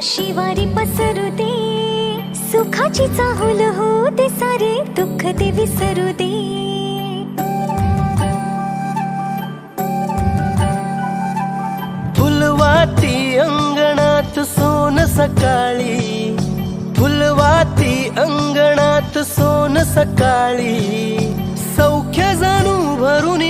शिवारी पसरू दे, सुखाची चाहुल हो दे, सारे दुःख ते विसरू दे. फुलवाती अंगणात सोन सकाळी, फुलवाती अंगणात सोन सकाळी, सौख्य जणू भरून